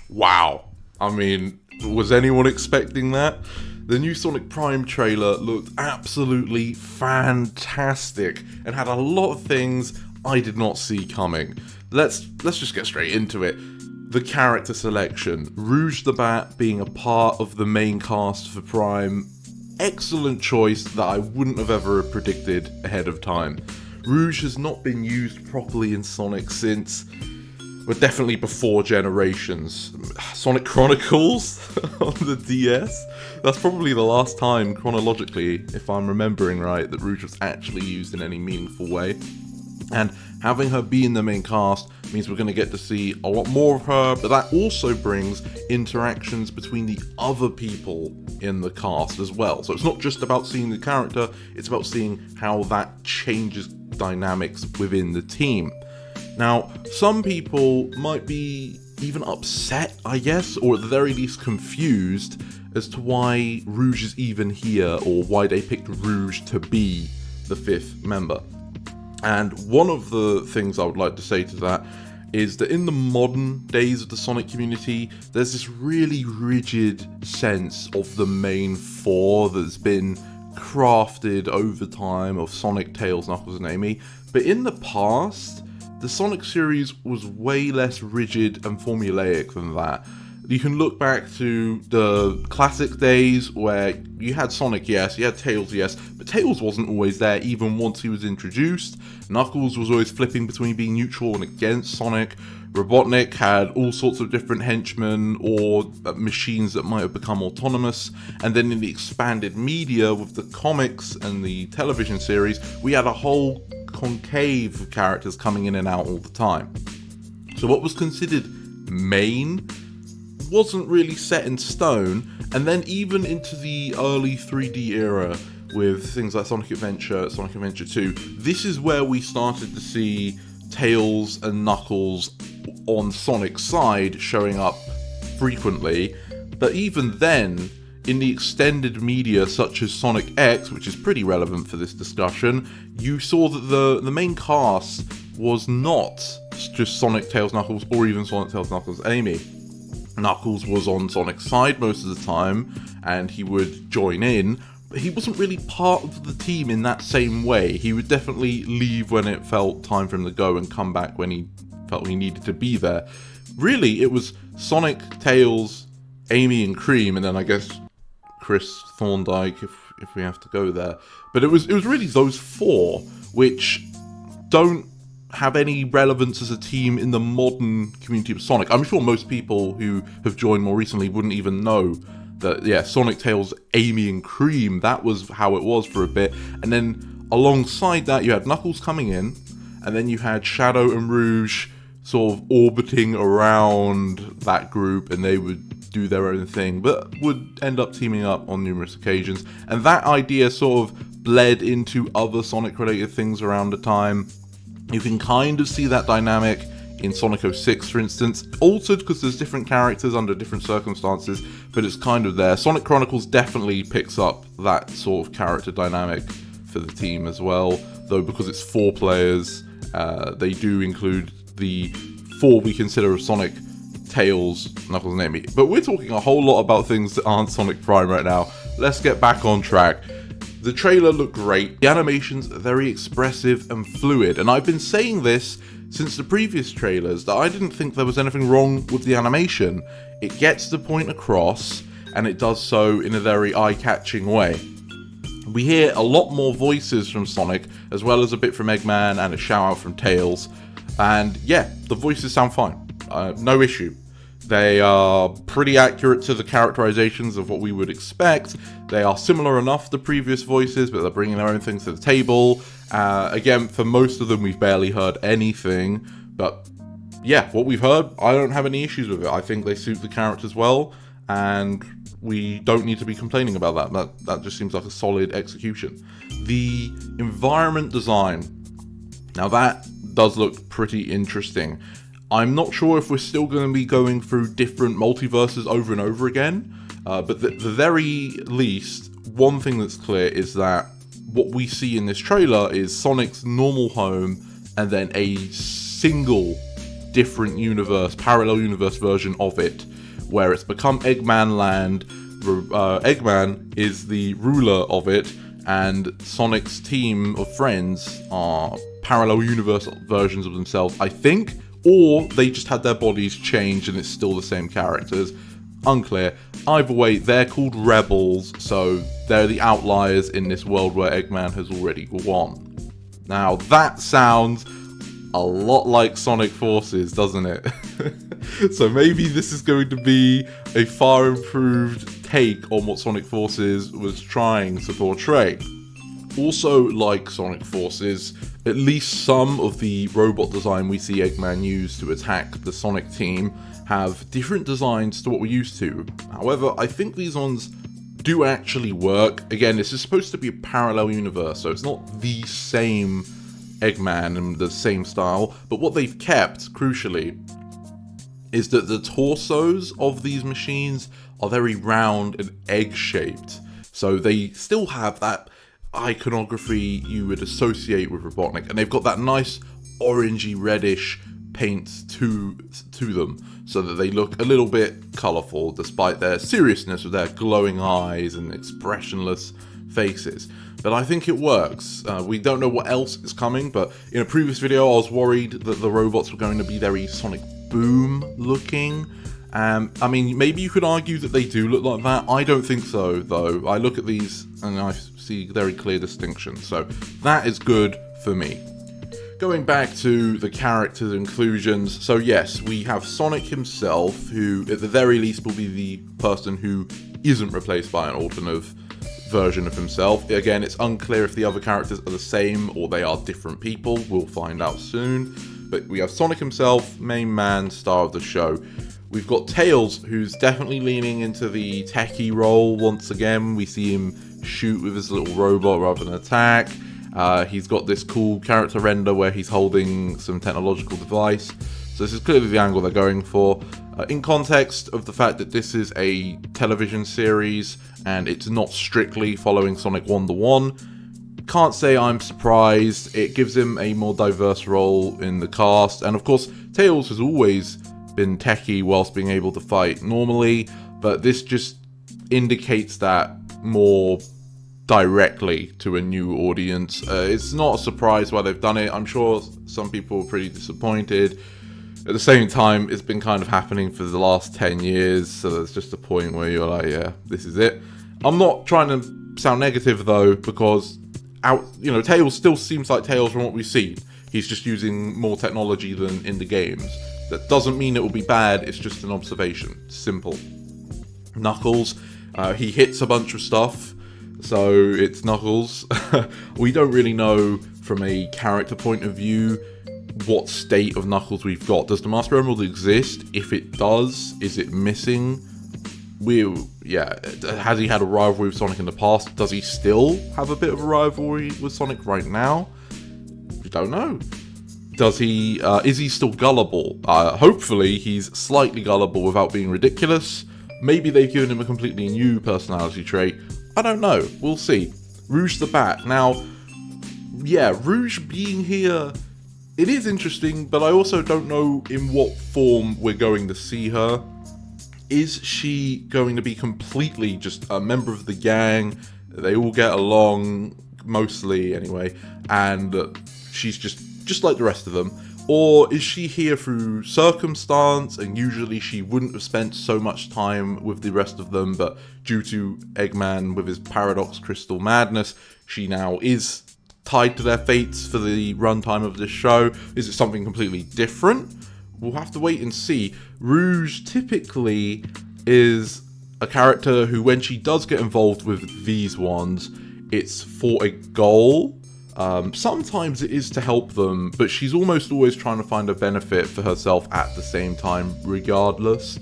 Wow. I mean, was anyone expecting that? The new Sonic Prime trailer looked absolutely fantastic and had a lot of things I did not see coming. Let's just get straight into it. The character selection, Rouge the Bat being a part of the main cast for Prime, excellent choice that I wouldn't have ever predicted ahead of time. Rouge has not been used properly in Sonic since, well, definitely before Generations. Sonic Chronicles on the DS? That's probably the last time, chronologically, if I'm remembering right, that Rouge was actually used in any meaningful way. And having her be in the main cast means we're going to get to see a lot more of her, but that also brings interactions between the other people in the cast as well. So it's not just about seeing the character, it's about seeing how that changes dynamics within the team. Now, some people might be even upset, I guess, or at the very least confused as to why Rouge is even here, or why they picked Rouge to be the fifth member. And one of the things I would like to say to that is that in the modern days of the Sonic community, there's this really rigid sense of the main four that's been crafted over time of Sonic, Tails, Knuckles, and Amy. But in the past, the Sonic series was way less rigid and formulaic than that. You can look back to the classic days where you had Sonic, yes, you had Tails, yes, but Tails wasn't always there even once he was introduced. Knuckles was always flipping between being neutral and against Sonic. Robotnik had all sorts of different henchmen or machines that might have become autonomous. And then in the expanded media with the comics and the television series, we had a whole concave of characters coming in and out all the time. So what was considered main wasn't really set in stone, and then even into the early 3D era with things like Sonic Adventure, Sonic Adventure 2, this is where we started to see Tails and Knuckles on Sonic's side showing up frequently. But even then, in the extended media such as Sonic X, which is pretty relevant for this discussion, you saw that the main cast was not just Sonic, Tails, Knuckles, or even Sonic, Tails, Knuckles, Amy. Knuckles was on Sonic's side most of the time, and he would join in, but he wasn't really part of the team in that same way. He would definitely leave when it felt time for him to go and come back when he felt he needed to be there. Really, it was Sonic, Tails, Amy, and Cream, and then I guess Chris Thorndike if we have to go there. But it was really those four, which don't have any relevance as a team in the modern community of Sonic. I'm sure most people who have joined more recently wouldn't even know that, yeah, Sonic, Tails, Amy, and Cream, that was how it was for a bit. And then alongside that, you had Knuckles coming in, and then you had Shadow and Rouge sort of orbiting around that group, and they would do their own thing, but would end up teaming up on numerous occasions. And that idea sort of bled into other Sonic-related things around the time. You can kind of see that dynamic in Sonic 06, for instance, altered because there's different characters under different circumstances, but it's kind of there. Sonic Chronicles definitely picks up that sort of character dynamic for the team as well, though because it's 4 players, they do include the 4 we consider of Sonic, Tails, Knuckles, and Amy. But we're talking a whole lot about things that aren't Sonic Prime right now. Let's get back on track. The trailer looked great, the animations are very expressive and fluid, and I've been saying this since the previous trailers that I didn't think there was anything wrong with the animation. It gets the point across, and it does so in a very eye-catching way. We hear a lot more voices from Sonic, as well as a bit from Eggman and a shout-out from Tails, and yeah, the voices sound fine, no issue. They are pretty accurate to the characterizations of what we would expect. They are similar enough to previous voices, but they're bringing their own things to the table. Again, for most of them, we've barely heard anything. But yeah, what we've heard, I don't have any issues with it. I think they suit the characters well, and we don't need to be complaining about that. That just seems like a solid execution. The environment design, now that does look pretty interesting. I'm not sure if we're still going to be going through different multiverses over and over again, but at the very least, one thing that's clear is that what we see in this trailer is Sonic's normal home and then a single different universe, parallel universe version of it, where it's become Eggman Land. Eggman is the ruler of it, and Sonic's team of friends are parallel universe versions of themselves, I think, or they just had their bodies changed and it's still the same characters. Unclear. Either way, they're called rebels, so they're the outliers in this world where Eggman has already won. Now, that sounds a lot like Sonic Forces, doesn't it? So maybe this is going to be a far improved take on what Sonic Forces was trying to portray. Also, like Sonic Forces, at least some of the robot design we see Eggman use to attack the Sonic team have different designs to what we're used to. However, I think these ones do actually work. Again, this is supposed to be a parallel universe, so it's not the same Eggman and the same style, but what they've kept, crucially, is that the torsos of these machines are very round and egg-shaped. So they still have that iconography you would associate with Robotnik, and they've got that nice orangey reddish paint to them, so that they look a little bit colourful despite their seriousness with their glowing eyes and expressionless faces. But I think it works. We don't know what else is coming, but in a previous video I was worried that the robots were going to be very Sonic Boom looking. I mean, maybe you could argue that they do look like that. I don't think so, though. I look at these and I see very clear distinction, so that is good for me. Going back to the characters inclusions, so yes, we have Sonic himself, who at the very least will be the person who isn't replaced by an alternate version of himself. Again, it's unclear if the other characters are the same or they are different people. We'll find out soon. But we have Sonic himself, main man, star of the show. We've got Tails, who's definitely leaning into the techie role once again. We see him shoot with his little robot rather than attack. He's got this cool character render where he's holding some technological device. So this is clearly the angle they're going for. In context of the fact that this is a television series and it's not strictly following Sonic 1-to-1, can't say I'm surprised. It gives him a more diverse role in the cast. And of course, Tails has always been techie whilst being able to fight normally, but this just indicates that more directly to a new audience. It's not a surprise why they've done it. I'm sure some people were pretty disappointed. At the same time, it's been kind of happening for the last 10 years, so there's just a point where you're like, yeah, this is it. I'm not trying to sound negative though, because Tails still seems like Tails from what we've seen. He's just using more technology than in the games. That doesn't mean it will be bad, it's just an observation. Simple. Knuckles, he hits a bunch of stuff, so it's Knuckles. We don't really know from a character point of view what state of Knuckles we've got. Does the Master Emerald exist? If it does, is it missing? Has he had a rivalry with Sonic in the past? Does he still have a bit of a rivalry with Sonic right now? We don't know. Does he, is he still gullible? Hopefully he's slightly gullible without being ridiculous. Maybe they've given him a completely new personality trait. I don't know. We'll see. Rouge the Bat. Now, yeah, Rouge being here, it is interesting, but I also don't know in what form we're going to see her. Is she going to be completely just a member of the gang? They all get along, mostly anyway, and she's just like the rest of them? Or is she here through circumstance, and usually she wouldn't have spent so much time with the rest of them, but due to Eggman with his paradox crystal madness, she now is tied to their fates for the runtime of this show? Is it something completely different? We'll have to wait and see. Rouge typically is a character who, when she does get involved with these ones, it's for a goal. Sometimes it is to help them, but she's almost always trying to find a benefit for herself at the same time, regardless.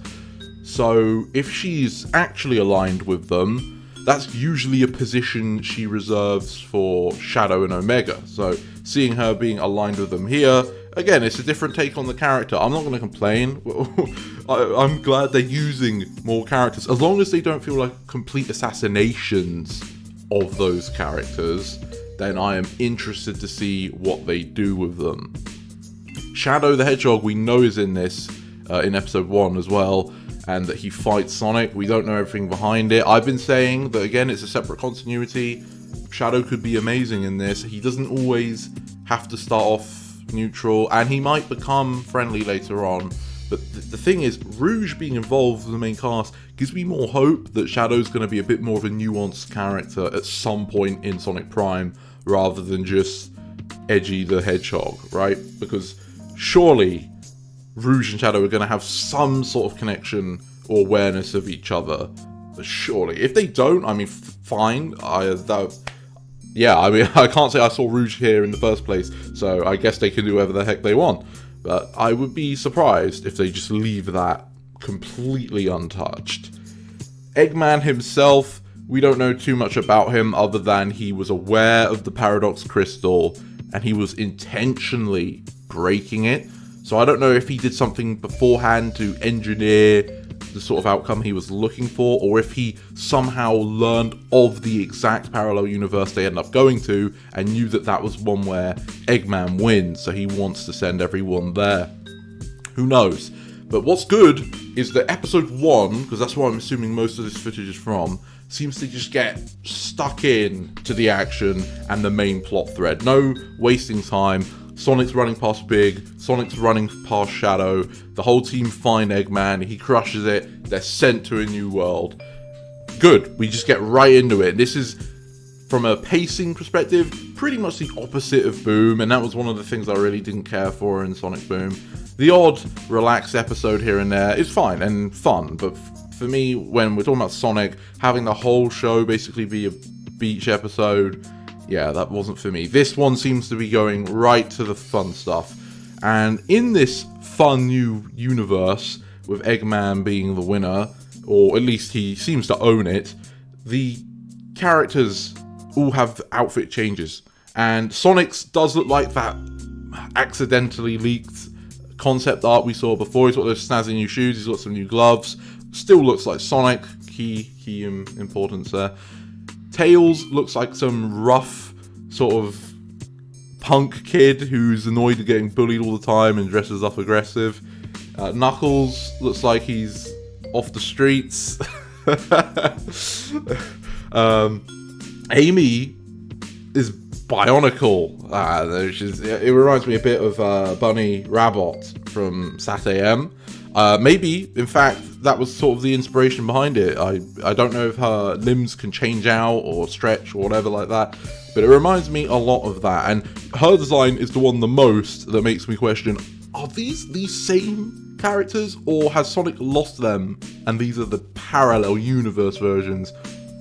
So if she's actually aligned with them, that's usually a position she reserves for Shadow and Omega. So seeing her being aligned with them here, again, it's a different take on the character. I'm not going to complain. I'm glad they're using more characters, as long as they don't feel like complete assassinations of those characters. Then I am interested to see what they do with them. Shadow the Hedgehog, we know, is in this, in episode 1 as well, and that he fights Sonic. We don't know everything behind it. I've been saying that, again, it's a separate continuity. Shadow could be amazing in this. He doesn't always have to start off neutral, and he might become friendly later on. But the thing is, Rouge being involved with the main cast gives me more hope that Shadow's going to be a bit more of a nuanced character at some point in Sonic Prime, rather than just Edgy the Hedgehog, right? Because surely Rouge and Shadow are going to have some sort of connection or awareness of each other. But surely. If they don't, I mean, fine. I can't say I saw Rouge here in the first place, so I guess they can do whatever the heck they want. But I would be surprised if they just leave that completely untouched. Eggman himself, we don't know too much about him other than he was aware of the Paradox Crystal and he was intentionally breaking it. So I don't know if he did something beforehand to engineer the sort of outcome he was looking for, or if he somehow learned of the exact parallel universe they end up going to and knew that that was one where Eggman wins, so he wants to send everyone there. Who knows? But what's good is that episode 1, because that's what I'm assuming most of this footage is from, seems to just get stuck in to the action and the main plot thread. No wasting time. Sonic's running past Big, Sonic's running past Shadow, the whole team find Eggman, he crushes it, they're sent to a new world. Good, we just get right into it. This is, from a pacing perspective, pretty much the opposite of Boom, and that was one of the things I really didn't care for in Sonic Boom. The odd, relaxed episode here and there is fine and fun, but for me, when we're talking about Sonic, having the whole show basically be a beach episode, yeah, that wasn't for me. This one seems to be going right to the fun stuff. And in this fun new universe, with Eggman being the winner, or at least he seems to own it, the characters all have outfit changes. And Sonic's does look like that accidentally leaked concept art we saw before. He's got those snazzy new shoes, he's got some new gloves. Still looks like Sonic, key importance there. Tails looks like some rough sort of punk kid who's annoyed at getting bullied all the time and dresses up aggressive. Knuckles looks like he's off the streets. Amy is bionicle. It reminds me a bit of Bunny Rabbit from Sat AM. Maybe, in fact, that was sort of the inspiration behind it. I don't know if her limbs can change out or stretch or whatever like that, but it reminds me a lot of that. And her design is the one the most that makes me question, are these same characters, or has Sonic lost them and these are the parallel universe versions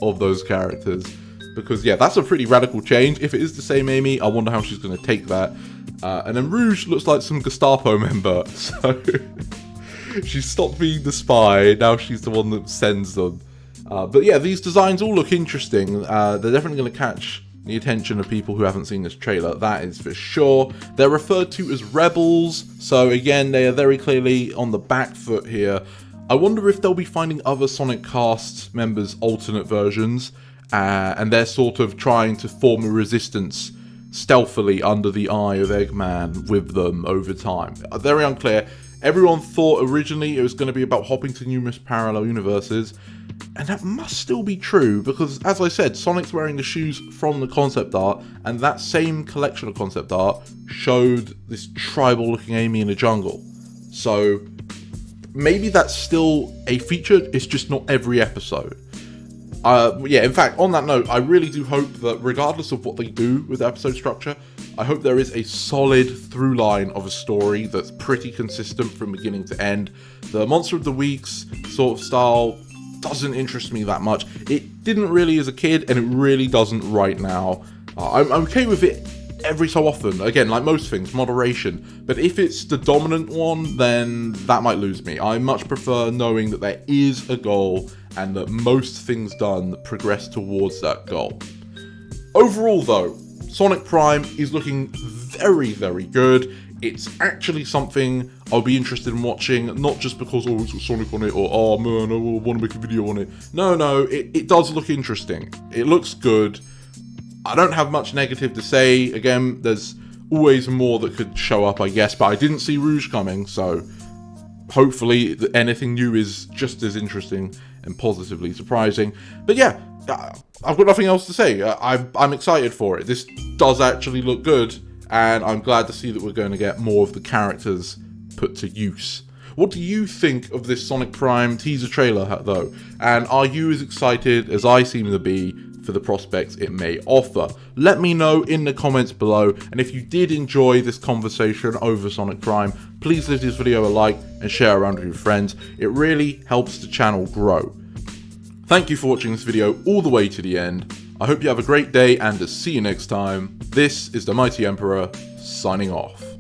of those characters? Because, yeah, that's a pretty radical change. If it is the same Amy, I wonder how she's going to take that. And then Rouge looks like some Gestapo member, so... She stopped being the spy, now she's the one that sends them. But yeah, these designs all look interesting. They're definitely going to catch the attention of people who haven't seen this trailer, that is for sure. They're referred to as rebels, so again, they are very clearly on the back foot here. I wonder if they'll be finding other Sonic cast members' alternate versions, and they're sort of trying to form a resistance stealthily under the eye of Eggman with them over time. Very unclear. Everyone thought originally it was going to be about hopping to numerous parallel universes, and that must still be true, because as I said, Sonic's wearing the shoes from the concept art, and that same collection of concept art showed this tribal looking Amy in a jungle. So maybe that's still a feature, it's just not every episode. Yeah, in fact, on that note, I really do hope that regardless of what they do with the episode structure, I hope there is a solid through line of a story that's pretty consistent from beginning to end. The Monster of the Week's sort of style doesn't interest me that much. It didn't really as a kid, and it really doesn't right now. I'm okay with it every so often. Again, like most things, moderation. But if it's the dominant one, then that might lose me. I much prefer knowing that there is a goal and that most things done progress towards that goal. Overall though, Sonic Prime is looking very, very good. It's actually something I'll be interested in watching, not just because, oh, it's got Sonic on it, or, oh man, I want to make a video on it. No, it does look interesting. It looks good. I don't have much negative to say. Again, there's always more that could show up, I guess, but I didn't see Rouge coming, so hopefully anything new is just as interesting and positively surprising. But yeah, I've got nothing else to say. I'm excited for it. This does actually look good, and I'm glad to see that we're going to get more of the characters put to use. What do you think of this Sonic Prime teaser trailer, though? And are you as excited as I seem to be for the prospects it may offer? Let me know in the comments below, and if you did enjoy this conversation over Sonic Prime, please leave this video a like and share around with your friends. It really helps the channel grow. Thank you for watching this video all the way to the end. I hope you have a great day, and to see you next time. This is the Mighty Emperor, signing off.